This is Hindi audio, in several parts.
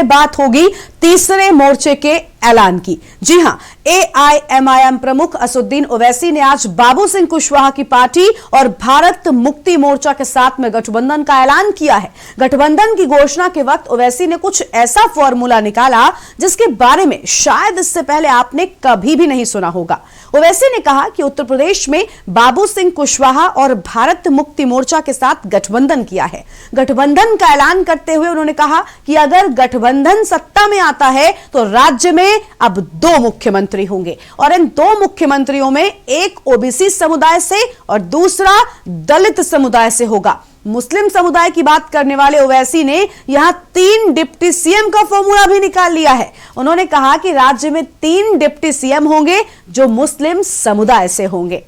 पर बात होगी तीसरे मोर्चे के ऐलान की। जी हां, एआईएमआईएम प्रमुख असदुद्दीन ओवैसी ने आज बाबू सिंह कुशवाहा की पार्टी और भारत मुक्ति मोर्चा के साथ में गठबंधन का ऐलान किया है। गठबंधन की घोषणा के वक्त ओवैसी ने कुछ ऐसा फॉर्मूला निकाला जिसके बारे में शायद इससे पहले आपने कभी भी नहीं सुना होगा। ओवैसी ने कहा कि उत्तर प्रदेश में बाबू सिंह कुशवाहा और भारत मुक्ति मोर्चा के साथ गठबंधन किया है। गठबंधन का ऐलान करते हुए उन्होंने कहा कि अगर गठबंधन सत्ता में आता है तो राज्य में अब 2 मुख्यमंत्री होंगे और इन 2 मुख्यमंत्रियों में एक ओबीसी समुदाय से और दूसरा दलित समुदाय से होगा। मुस्लिम समुदाय की बात करने वाले ओवैसी ने यहां 3 डिप्टी सीएम का फॉर्मूला भी निकाल लिया है। उन्होंने कहा कि राज्य में 3 डिप्टी सीएम होंगे जो मुस्लिम समुदाय से होंगे।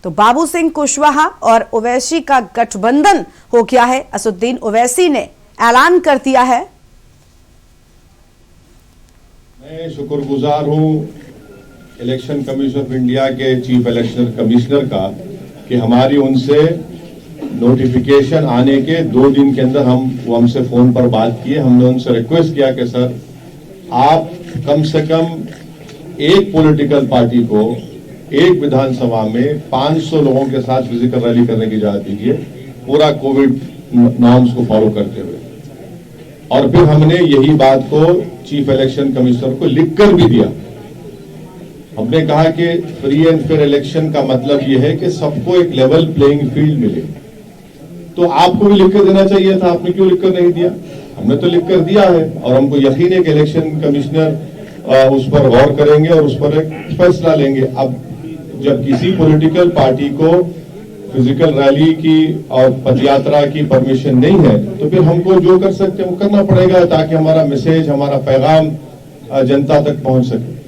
तो बाबू सिंह कुशवाहा और ओवैसी का गठबंधन हो गया है। असदुद्दीन ओवैसी ने ऐलान कर दिया है। मैं शुक्रगुजार हूं इलेक्शन कमीशन ऑफ इंडिया के चीफ इलेक्शन कमिश्नर का कि हमारी उनसे नोटिफिकेशन आने के 2 दिन के अंदर वो हमसे फोन पर बात किए। हमने उनसे रिक्वेस्ट किया कि सर आप कम से कम एक पॉलिटिकल पार्टी को एक विधानसभा में 500 लोगों के साथ फिजिकल रैली करने की इजाजत दीजिए, पूरा कोविड नॉर्म्स को फॉलो करते हुए। और फिर हमने यही बात को चीफ इलेक्शन कमिश्नर को लिखकर भी दिया। हमने कहा कि फ्री एंड फेयर इलेक्शन का मतलब यह है कि सबको एक लेवल प्लेइंग फील्ड मिले। तो आपको भी लिखकर देना चाहिए था, आपने क्यों लिखकर नहीं दिया? हमने तो लिखकर दिया है और हमको यकीन है कि इलेक्शन कमिश्नर उस पर गौर करेंगे और उस पर एक फैसला लेंगे। अब जब किसी पॉलिटिकल पार्टी को फिजिकल रैली की और पदयात्रा की परमिशन नहीं है तो फिर हमको जो कर सकते हैं वो करना पड़ेगा ताकि हमारा मैसेज, हमारा पैगाम जनता तक पहुंच सके।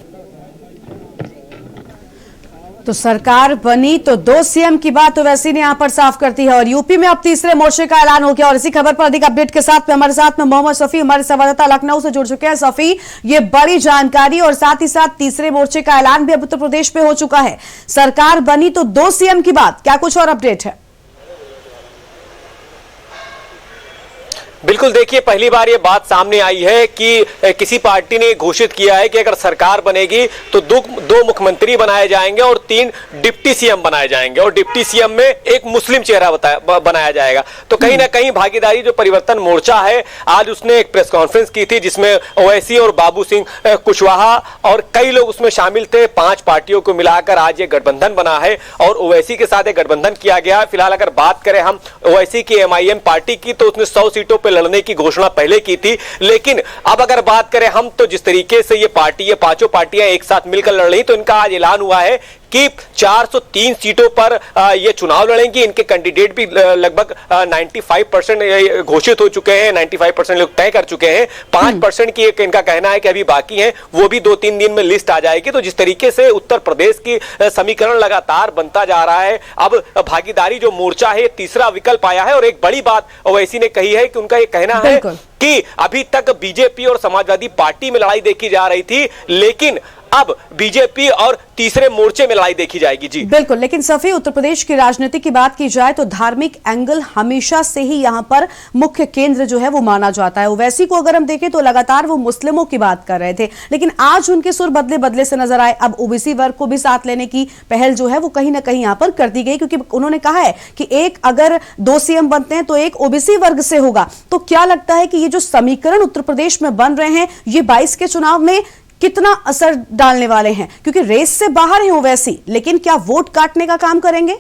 तो सरकार बनी तो 2 सीएम की बात ओवैसी ने यहां पर साफ कर दी है और यूपी में अब तीसरे मोर्चे का ऐलान हो गया। और इसी खबर पर अधिक अपडेट के साथ में हमारे साथ में मोहम्मद शफी हमारे संवाददाता लखनऊ से जुड़ चुके हैं। शफी, ये बड़ी जानकारी और साथ ही साथ तीसरे मोर्चे का ऐलान भी अब उत्तर प्रदेश में हो चुका है। सरकार बनी तो 2 सीएम की बात, क्या कुछ और अपडेट है? बिल्कुल, देखिए पहली बार ये बात सामने आई है कि किसी पार्टी ने घोषित किया है कि अगर सरकार बनेगी तो 2 मुख्यमंत्री बनाए जाएंगे और 3 डिप्टी सीएम बनाए जाएंगे और डिप्टी सीएम में एक मुस्लिम चेहरा बनाया जाएगा। तो कहीं ना कहीं भागीदारी जो परिवर्तन मोर्चा है, आज उसने एक प्रेस कॉन्फ्रेंस की थी जिसमें ओवैसी और बाबू सिंह कुशवाहा और कई लोग उसमें शामिल थे। 5 पार्टियों को मिलाकर आज ये गठबंधन बना है और ओवैसी के साथ एक गठबंधन किया गया। फिलहाल अगर बात करें हम ओवैसी की एमआईएम पार्टी की तो उसने 100 सीटों पर लड़ने की घोषणा पहले की थी, लेकिन अब अगर बात करें हम तो जिस तरीके से ये 5 पार्टियां एक साथ मिलकर लड़ रही तो इनका आज ऐलान हुआ है कि 403 सीटों पर ये चुनाव लड़ेंगे। इनके कैंडिडेट भी लगभग 95% घोषित हो चुके हैं, 95% लोग तय कर चुके हैं। 5% की इनका कहना है कि अभी बाकी हैं, वो भी 2-3 दिन में लिस्ट आ जाएगी। तो जिस तरीके से उत्तर प्रदेश की समीकरण लगातार बनता जा रहा है, अब भागीदारी जो मोर्चा है तीसरा विकल्प आया है। और एक बड़ी बात ओवैसी ने कही है कि उनका ये कहना है कि अभी तक बीजेपी और समाजवादी पार्टी में लड़ाई देखी जा रही थी, लेकिन अब बीजेपी और तीसरे मोर्चे में लड़ाई देखी जाएगी। जी बिल्कुल, लेकिन सफी, उत्तर प्रदेश की राजनीति की बात की जाए तो धार्मिक एंगल हमेशा से ही यहां पर मुख्य केंद्र जो है वो माना जाता है। ओवैसी को अगर हम देखें तो लगातार वो मुस्लिमों की बात कर रहे थे, लेकिन आज उनके सुर बदले बदले से नजर आए। अब ओबीसी वर्ग को भी साथ लेने की पहल जो है वो कहीं ना कहीं यहां पर कर दी गई, क्योंकि उन्होंने कहा है कि एक अगर 2 सीएम बनते हैं तो एक ओबीसी वर्ग से होगा। तो क्या लगता है कि ये जो समीकरण उत्तर प्रदेश में बन रहे हैं ये 22 के चुनाव में कितना असर डालने वाले हैं? क्योंकि रेस से बाहर है ओवैसी, लेकिन क्या वोट काटने का काम करेंगे?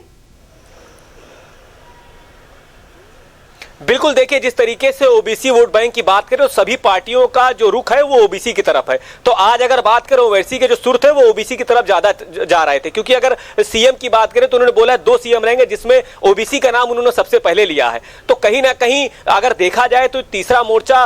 बिल्कुल, देखिए जिस तरीके से ओबीसी वोट बैंक की बात करें तो सभी पार्टियों का जो रुख है वो ओबीसी की तरफ है। तो आज अगर बात करें ओवैसी के जो सुर थे वो ओबीसी की तरफ ज्यादा जा रहे थे, क्योंकि अगर सीएम की बात करें तो उन्होंने बोला 2 सीएम रहेंगे जिसमें ओबीसी का नाम उन्होंने सबसे पहले लिया है। तो कहीं ना कहीं अगर देखा जाए तो तीसरा मोर्चा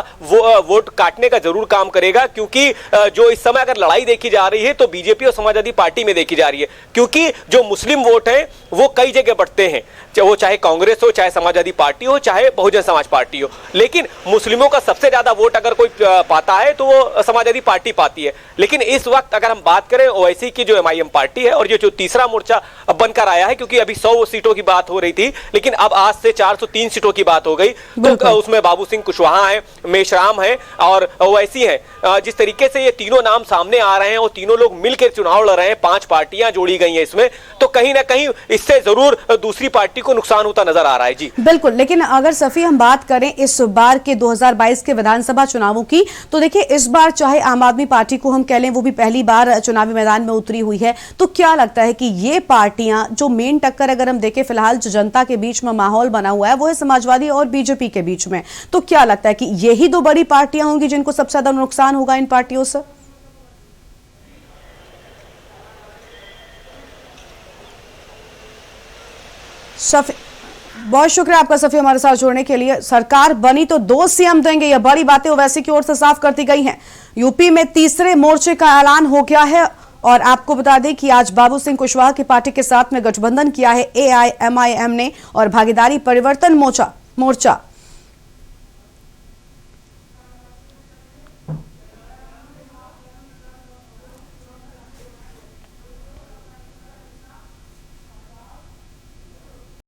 वोट काटने का जरूर काम करेगा, क्योंकि जो इस समय अगर लड़ाई देखी जा रही है तो बीजेपी और समाजवादी पार्टी में देखी जा रही है, क्योंकि जो मुस्लिम वोट है वो कई जगह बढ़ते हैं, वो चाहे कांग्रेस हो, चाहे समाजवादी पार्टी हो, चाहे बहुजन समाज पार्टी हो। लेकिन मुस्लिमों का सबसे ज्यादा वोट अगर कोई पाता है तो वो समाजवादी पार्टी पाती है। लेकिन इस वक्त अगर हम बात करें ओवैसी की जो एमआईएम पार्टी है और ये जो तीसरा मोर्चा बनकर आया है, क्योंकि अभी 100 सीटों की बात हो रही थी लेकिन अब आज से 403 सीटों की बात हो गई, तो उसमें बाबू सिंह कुशवाहा है, मेशराम है और ओवैसी है। जिस तरीके से ये तीनों नाम सामने आ रहे हैं और तीनों लोग मिलकर चुनाव लड़ रहे हैं, 5 पार्टियां जोड़ी गई हैं इसमें, तो कहीं ना कहीं इससे जरूर दूसरी पार्टी को नुकसान होता नजर आ रहा है। जी बिल्कुल, लेकिन अगर सफी हम बात करें इस बार के 2022 के विधानसभा चुनावों की, तो देखिए इस बार चाहे आम आदमी पार्टी को हम कह लें, वो भी पहली बार चुनावी मैदान में उतरी हुई है, तो क्या लगता है कि ये पार्टियां जो मेन टक्कर अगर हम देखें फिलहाल जो जनता के बीच में माहौल बना हुआ है वो है समाजवादी और बीजेपी के बीच में, तो क्या लगता है कि यही 2 बड़ी पार्टियां होंगी जिनको सबसे ज्यादा नुकसान होगा इन पार्टियों से? बहुत शुक्रिया आपका सफी हमारे साथ जुड़ने के लिए। सरकार बनी तो 2 सीएम देंगे, यह बड़ी बातें ओवैसी की ओर से साफ कर दी गई हैं। यूपी में तीसरे मोर्चे का ऐलान हो गया है और आपको बता दें कि आज बाबू सिंह कुशवाहा की पार्टी के साथ में गठबंधन किया है एआईएमआईएम ने और भागीदारी परिवर्तन मोर्चा